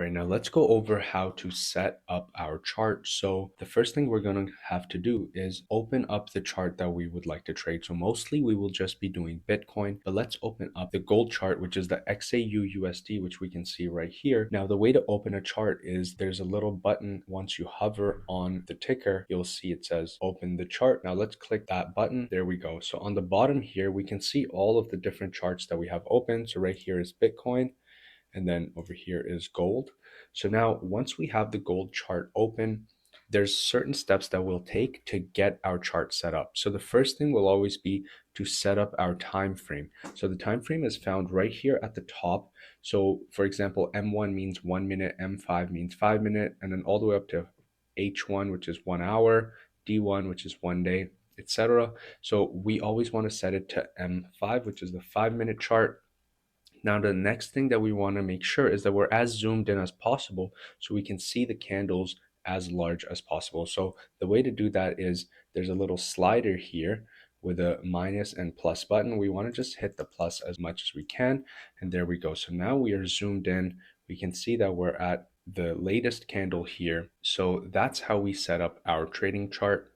right, now let's go over how to set up our chart. So the first thing we're going to have to do is open up the chart that we would like to trade. So mostly we will just be doing Bitcoin, but let's open up the gold chart, which is the XAU-USD, which we can see right here. Now the way to open a chart is there's a little button. Once you hover on the ticker, you'll see it says open the chart. Now let's click that button. There we go. So on the bottom here, we can see all of the different charts that we have open. So right here is Bitcoin. And then over here is gold. So now once we have the gold chart open, there's certain steps that we'll take to get our chart set up. So the first thing will always be to set up our time frame. So the time frame is found right here at the top. So for example, M1 means 1 minute, M5 means 5 minutes, and then all the way up to H1, which is 1 hour, D1, which is 1 day, etc. So we always want to set it to M5, which is the 5-minute chart. Now, the next thing that we want to make sure is that we're as zoomed in as possible so we can see the candles as large as possible. So the way to do that is there's a little slider here with a minus and plus button. We want to just hit the plus as much as we can. And there we go. So now we are zoomed in. We can see that we're at the latest candle here. So that's how we set up our trading chart.